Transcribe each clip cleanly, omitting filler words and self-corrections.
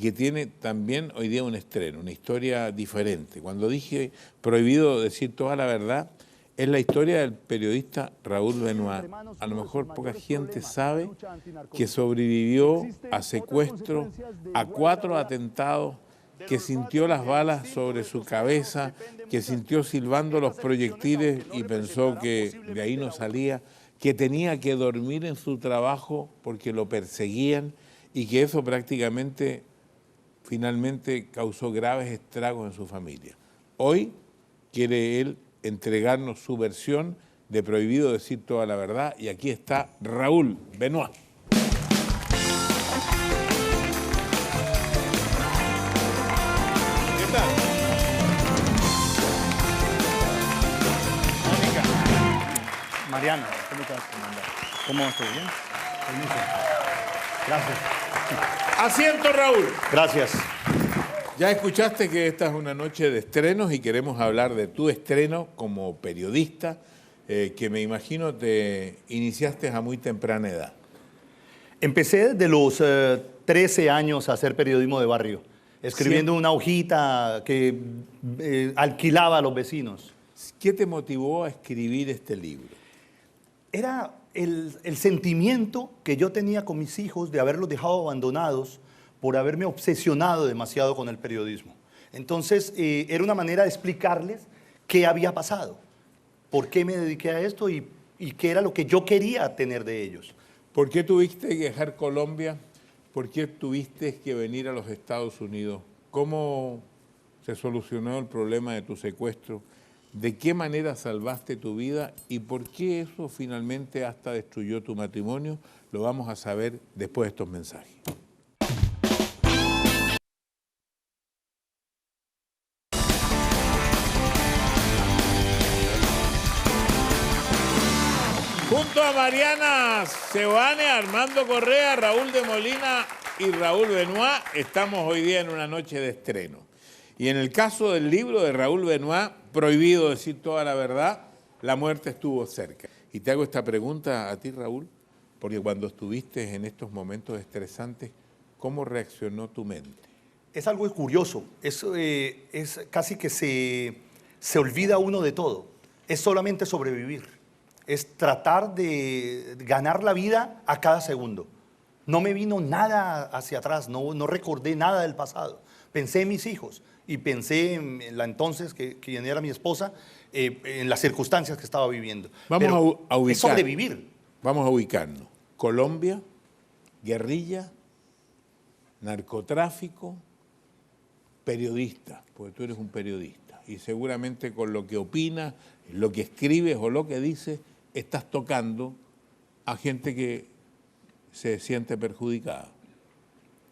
que tiene también hoy día un estreno, una historia diferente. Cuando dije prohibido decir toda la verdad, es la historia del periodista Raúl Benoit. A lo mejor poca gente sabe que sobrevivió a secuestro, a 4 atentados, que sintió las balas sobre su cabeza, que sintió silbando los proyectiles y pensó que de ahí no salía, que tenía que dormir en su trabajo porque lo perseguían y que eso prácticamente finalmente causó graves estragos en su familia. Hoy quiere él entregarnos su versión de prohibido decir toda la verdad y aquí está Raúl Benoit. ¿Qué tal? Mónica. Mariana, ¿cómo estás? ¿Cómo estás? ¿Bien? Permiso. Gracias. Asiento, Raúl. Gracias. Ya escuchaste que esta es una noche de estrenos y queremos hablar de tu estreno como periodista, que me imagino te iniciaste a muy temprana edad. Empecé desde los 13 años a hacer periodismo de barrio, escribiendo una hojita que alquilaba a los vecinos. ¿Qué te motivó a escribir este libro? Era el sentimiento que yo tenía con mis hijos de haberlos dejado abandonados por haberme obsesionado demasiado con el periodismo. Entonces, era una manera de explicarles qué había pasado, por qué me dediqué a esto y qué era lo que yo quería tener de ellos. ¿Por qué tuviste que dejar Colombia? ¿Por qué tuviste que venir a los Estados Unidos? ¿Cómo se solucionó el problema de tu secuestro? ¿De qué manera salvaste tu vida? ¿Y por qué eso finalmente hasta destruyó tu matrimonio? Lo vamos a saber después de estos mensajes. Junto a Mariana Seoane, Armando Correa, Raúl de Molina y Raúl Benoit, estamos hoy día en una noche de estreno. Y en el caso del libro de Raúl Benoit, prohibido decir toda la verdad, la muerte estuvo cerca. Y te hago esta pregunta a ti, Raúl, porque cuando estuviste en estos momentos estresantes, ¿cómo reaccionó tu mente? Es algo curioso, es casi que se olvida uno de todo, es solamente sobrevivir, es tratar de ganar la vida a cada segundo. No me vino nada hacia atrás, no recordé nada del pasado. Pensé en mis hijos y pensé en la entonces, quien era mi esposa, en las circunstancias que estaba viviendo. Vamos a ubicar. Es sobrevivir. Vamos a ubicarnos. Colombia, guerrilla, narcotráfico, periodista, porque tú eres un periodista. Y seguramente con lo que opinas, lo que escribes o lo que dices, estás tocando a gente que se siente perjudicada.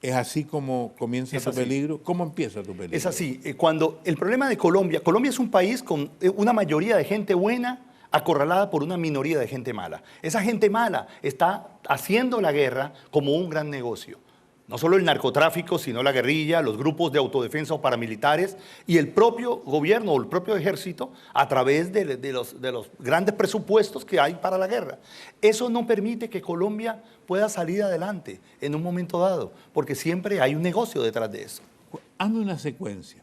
¿Es así como comienza tu peligro? ¿Cómo empieza tu peligro? Es así. Cuando el problema de Colombia es un país con una mayoría de gente buena acorralada por una minoría de gente mala. Esa gente mala está haciendo la guerra como un gran negocio. No solo el narcotráfico, sino la guerrilla, los grupos de autodefensa o paramilitares y el propio gobierno o el propio ejército a través de los grandes presupuestos que hay para la guerra. Eso no permite que Colombia pueda salir adelante en un momento dado, porque siempre hay un negocio detrás de eso. Hazme una secuencia.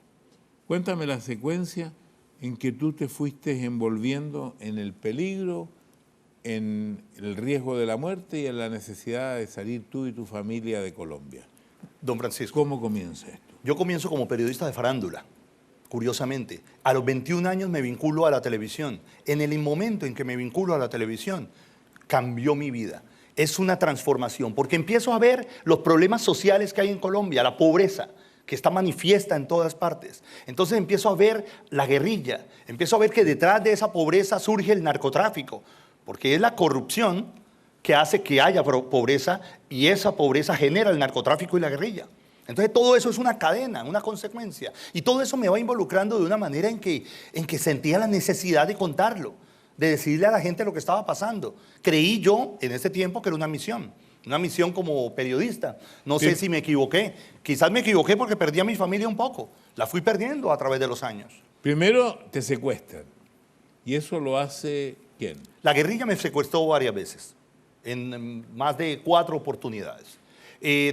Cuéntame la secuencia en que tú te fuiste envolviendo en el peligro, en el riesgo de la muerte y en la necesidad de salir tú y tu familia de Colombia. Don Francisco. ¿Cómo comienza esto? Yo comienzo como periodista de farándula, curiosamente. A los 21 años me vinculo a la televisión. En el momento en que me vinculo a la televisión, cambió mi vida. Es una transformación, porque empiezo a ver los problemas sociales que hay en Colombia, la pobreza, que está manifiesta en todas partes. Entonces empiezo a ver la guerrilla, empiezo a ver que detrás de esa pobreza surge el narcotráfico, porque es la corrupción que hace que haya pobreza y esa pobreza genera el narcotráfico y la guerrilla. Entonces todo eso es una cadena, una consecuencia. Y todo eso me va involucrando de una manera en que sentía la necesidad de contarlo, de decirle a la gente lo que estaba pasando. Creí yo en ese tiempo que era una misión como periodista. No sé si me equivoqué. Quizás me equivoqué porque perdí a mi familia un poco. La fui perdiendo a través de los años. Primero te secuestran. ¿Y eso lo hace quién? La guerrilla me secuestró varias veces, en más de 4 oportunidades.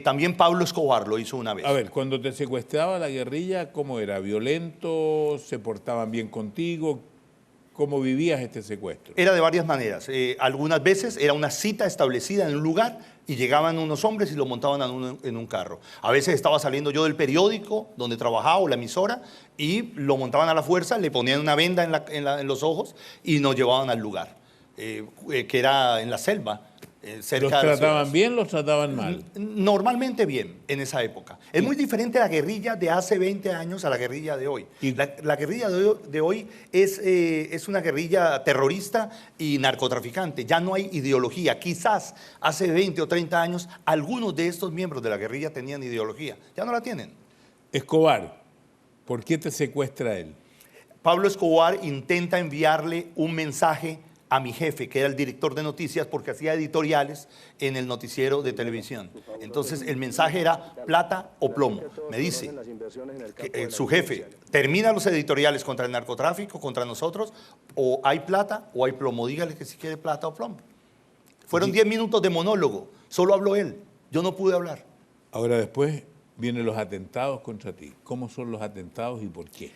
También Pablo Escobar lo hizo una vez. A ver, cuando te secuestraba la guerrilla, ¿cómo era? ¿Violento? ¿Se portaban bien contigo? ¿Cómo vivías este secuestro? Era de varias maneras. Algunas veces era una cita establecida en un lugar y llegaban unos hombres y lo montaban en un carro. A veces estaba saliendo yo del periódico donde trabajaba o la emisora y lo montaban a la fuerza, le ponían una venda en los ojos y nos llevaban al lugar, que era en la selva. ¿Los trataban bien, los trataban mal? Normalmente bien en esa época. Es muy diferente la guerrilla de hace 20 años a la guerrilla de hoy. La guerrilla de hoy es una guerrilla terrorista y narcotraficante. Ya no hay ideología. Quizás hace 20 o 30 años algunos de estos miembros de la guerrilla tenían ideología. Ya no la tienen. Escobar, ¿por qué te secuestra él? Pablo Escobar intenta enviarle un mensaje a mi jefe, que era el director de noticias, porque hacía editoriales en el noticiero de televisión. Entonces el mensaje era plata o plomo. Me dice que, su jefe, termina los editoriales contra el narcotráfico, contra nosotros, o hay plata o hay plomo. Dígale que si quiere plata o plomo. Fueron 10 minutos de monólogo, solo habló él, yo no pude hablar. Ahora después vienen los atentados contra ti. ¿Cómo son los atentados y por qué?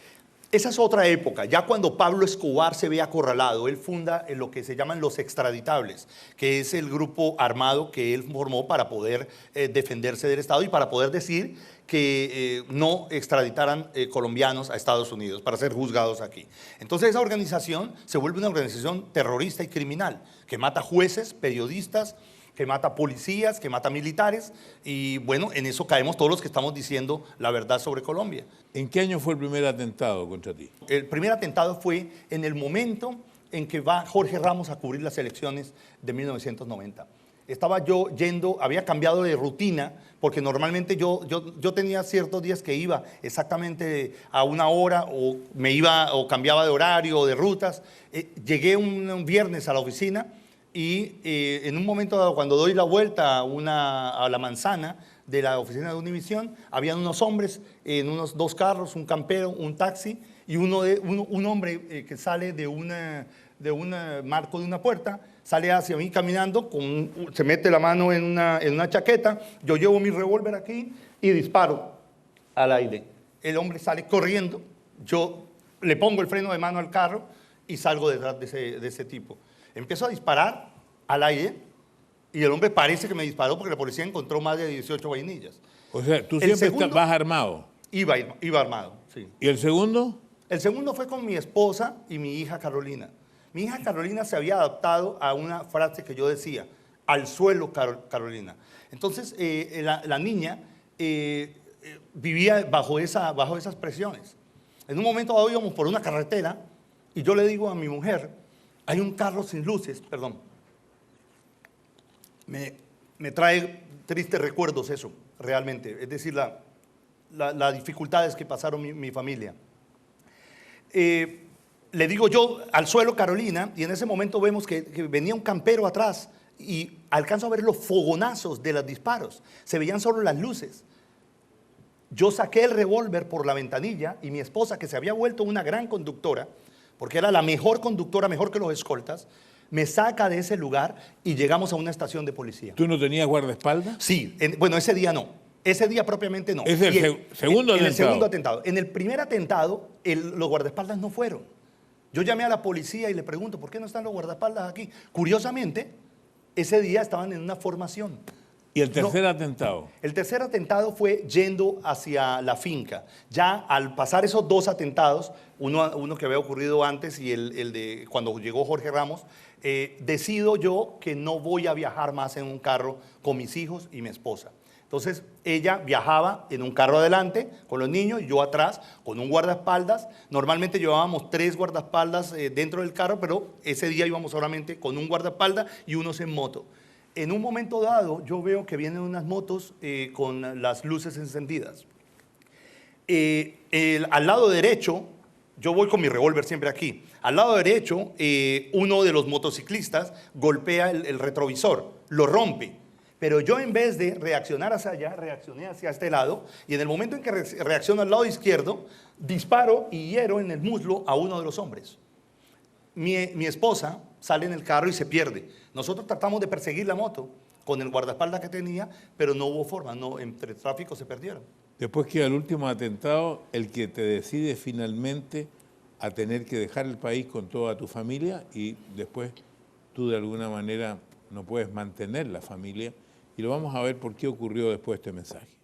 Esa es otra época, ya cuando Pablo Escobar se ve acorralado, él funda lo que se llaman los extraditables, que es el grupo armado que él formó para poder defenderse del Estado y para poder decir que no extraditaran colombianos a Estados Unidos para ser juzgados aquí. Entonces esa organización se vuelve una organización terrorista y criminal, que mata jueces, periodistas, que mata policías, que mata militares, y bueno, en eso caemos todos los que estamos diciendo la verdad sobre Colombia. ¿En qué año fue el primer atentado contra ti? El primer atentado fue en el momento en que va Jorge Ramos a cubrir las elecciones de 1990. Estaba yo yendo, había cambiado de rutina, porque normalmente yo tenía ciertos días que iba exactamente a una hora, o me iba o cambiaba de horario o de rutas. Llegué un viernes a la oficina, y en un momento dado, cuando doy la vuelta a la manzana de la oficina de Univisión, habían unos hombres en unos 2 carros, un campero, un taxi, y un hombre que sale de un marco de una puerta, sale hacia mí caminando, se mete la mano en una chaqueta, yo llevo mi revólver aquí y disparo al aire. El hombre sale corriendo, yo le pongo el freno de mano al carro y salgo detrás de ese tipo. Empiezo a disparar al aire y el hombre parece que me disparó porque la policía encontró más de 18 vainillas. O sea, tú siempre vas armado. Iba armado, sí. ¿Y el segundo? El segundo fue con mi esposa y mi hija Carolina. Mi hija Carolina se había adaptado a una frase que yo decía, al suelo Carolina. Entonces la niña vivía bajo esas presiones. En un momento dado íbamos por una carretera y yo le digo a mi mujer, hay un carro sin luces, perdón. Me trae tristes recuerdos eso, realmente. Es decir, las dificultades que pasaron mi familia. Le digo yo al suelo Carolina, y en ese momento vemos que venía un campero atrás y alcanzo a ver los fogonazos de los disparos. Se veían solo las luces. Yo saqué el revólver por la ventanilla y mi esposa, que se había vuelto una gran conductora, porque era la mejor conductora, mejor que los escoltas, me saca de ese lugar y llegamos a una estación de policía. ¿Tú no tenías guardaespaldas? Sí, bueno, ese día no. Ese día propiamente no. ¿Es el segundo atentado? En el segundo atentado. En el primer atentado, los guardaespaldas no fueron. Yo llamé a la policía y le pregunto, ¿por qué no están los guardaespaldas aquí? Curiosamente, ese día estaban en una formación. ¿Y el tercer atentado? El tercer atentado fue yendo hacia la finca. Ya al pasar esos 2 atentados, uno que había ocurrido antes y el de cuando llegó Jorge Ramos, decido yo que no voy a viajar más en un carro con mis hijos y mi esposa. Entonces ella viajaba en un carro adelante con los niños y yo atrás con un guardaespaldas. Normalmente llevábamos 3 guardaespaldas dentro del carro, pero ese día íbamos solamente con un guardaespaldas y unos en moto. En un momento dado, yo veo que vienen unas motos con las luces encendidas. Al lado derecho, yo voy con mi revólver siempre aquí. Al lado derecho, uno de los motociclistas golpea el retrovisor, lo rompe. Pero yo, en vez de reaccionar hacia allá, reaccioné hacia este lado. Y en el momento en que reacciono al lado izquierdo, disparo y hiero en el muslo a uno de los hombres. Mi esposa sale en el carro y se pierde. Nosotros tratamos de perseguir la moto con el guardaespaldas que tenía, pero no hubo forma, no, entre tráfico se perdieron. Después queda el último atentado, el que te decide finalmente a tener que dejar el país con toda tu familia y después tú de alguna manera no puedes mantener la familia. Y lo vamos a ver por qué ocurrió después de este mensaje.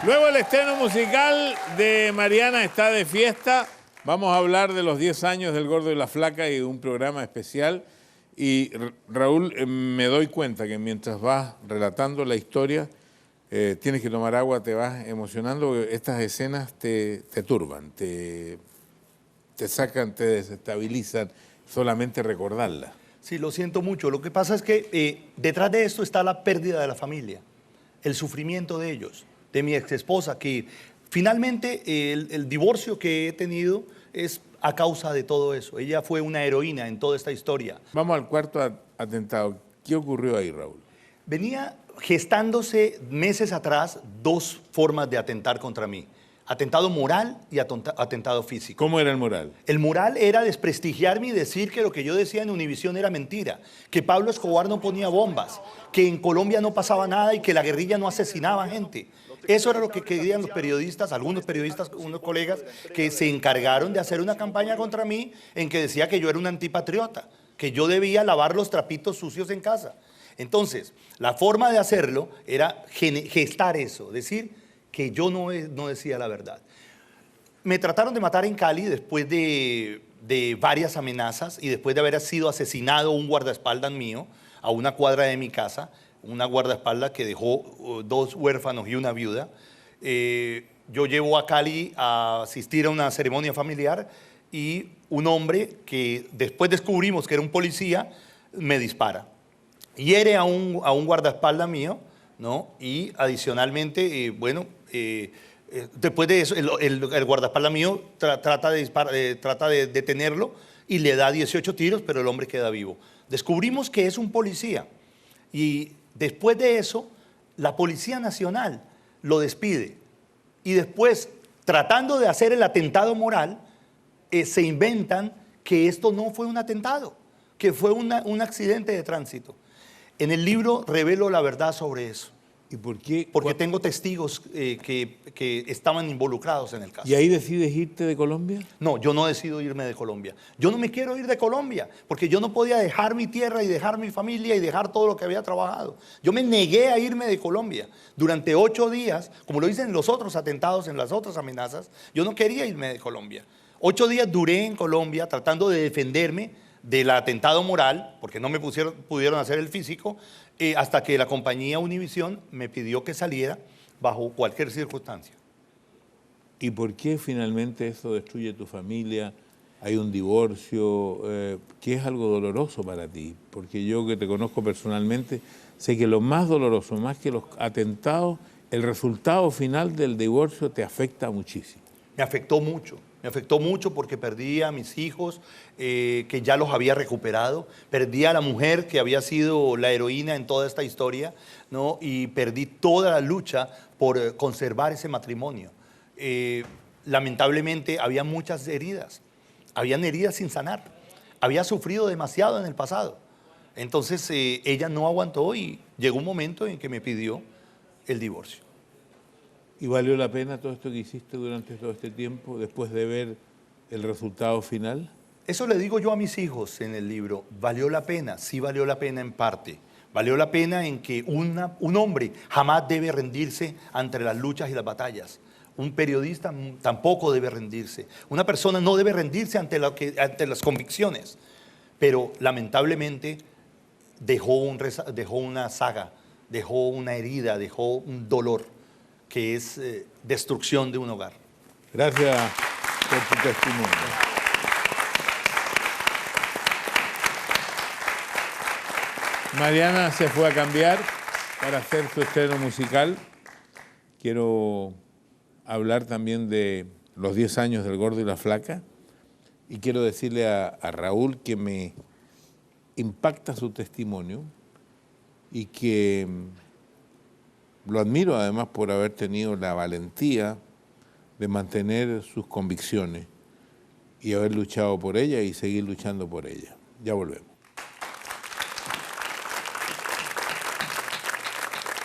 Luego el estreno musical de Mariana está de fiesta. Vamos a hablar de los 10 años del Gordo y la Flaca y de un programa especial. Y Raúl, me doy cuenta que mientras vas relatando la historia, tienes que tomar agua, te vas emocionando, porque estas escenas te turban, te sacan, te desestabilizan, solamente recordarlas. Sí, lo siento mucho. Lo que pasa es que detrás de esto está la pérdida de la familia, el sufrimiento de ellos, de mi ex esposa, que finalmente el divorcio que he tenido es a causa de todo eso. Ella fue una heroína en toda esta historia. Vamos al cuarto atentado. ¿Qué ocurrió ahí, Raúl? Venía gestándose meses atrás dos formas de atentar contra mí. Atentado moral y atentado físico. ¿Cómo era el moral? El moral era desprestigiarme y decir que lo que yo decía en Univisión era mentira, que Pablo Escobar no ponía bombas, que en Colombia no pasaba nada y que la guerrilla no asesinaba gente. Eso era lo que querían los periodistas, algunos periodistas, unos colegas que se encargaron de hacer una campaña contra mí en que decía que yo era un antipatriota, que yo debía lavar los trapitos sucios en casa. Entonces, la forma de hacerlo era gestar eso, decir que yo no decía la verdad. Me trataron de matar en Cali después de varias amenazas y después de haber sido asesinado un guardaespaldas mío a una cuadra de mi casa, una guardaespaldas que dejó 2 huérfanos y una viuda. Yo llevo a Cali a asistir a una ceremonia familiar y un hombre que después descubrimos que era un policía me dispara. Hiere a un guardaespaldas mío, ¿no? Y adicionalmente, después de eso, el guardaespaldas mío trata de detenerlo y le da 18 tiros, pero el hombre queda vivo. Descubrimos que es un policía y después de eso, la Policía Nacional lo despide. Y después, tratando de hacer el atentado moral, se inventan que esto no fue un atentado, que fue un accidente de tránsito. En el libro revelo la verdad sobre eso. ¿Y por qué? Porque tengo testigos que estaban involucrados en el caso. ¿Y ahí decides irte de Colombia? No, yo no decido irme de Colombia. Yo no me quiero ir de Colombia, porque yo no podía dejar mi tierra y dejar mi familia y dejar todo lo que había trabajado. Yo me negué a irme de Colombia. Durante 8 días, como lo dicen los otros atentados, en las otras amenazas, yo no quería irme de Colombia. 8 días duré en Colombia tratando de defenderme del atentado moral, porque no me pudieron hacer el físico, hasta que la compañía Univisión me pidió que saliera bajo cualquier circunstancia. ¿Y por qué finalmente eso destruye tu familia? Hay un divorcio, que es algo doloroso para ti, porque yo que te conozco personalmente, sé que lo más doloroso, más que los atentados, el resultado final del divorcio te afecta muchísimo. Me afectó mucho porque perdí a mis hijos, que ya los había recuperado, perdí a la mujer que había sido la heroína en toda esta historia, ¿no? Y perdí toda la lucha por conservar ese matrimonio. Lamentablemente había muchas heridas, habían heridas sin sanar, había sufrido demasiado en el pasado. Entonces ella no aguantó y llegó un momento en que me pidió el divorcio. ¿Y valió la pena todo esto que hiciste durante todo este tiempo, después de ver el resultado final? Eso le digo yo a mis hijos en el libro. ¿Valió la pena? Sí valió la pena en parte. Valió la pena en que un hombre jamás debe rendirse ante las luchas y las batallas. Un periodista tampoco debe rendirse. Una persona no debe rendirse ante las convicciones. Pero lamentablemente dejó una saga, dejó una herida, dejó un dolor, que es destrucción de un hogar. Gracias por tu testimonio. Mariana se fue a cambiar para hacer su estreno musical. Quiero hablar también de los 10 años del Gordo y la Flaca y quiero decirle a Raúl que me impacta su testimonio y que lo admiro además por haber tenido la valentía de mantener sus convicciones y haber luchado por ellas y seguir luchando por ellas. Ya volvemos.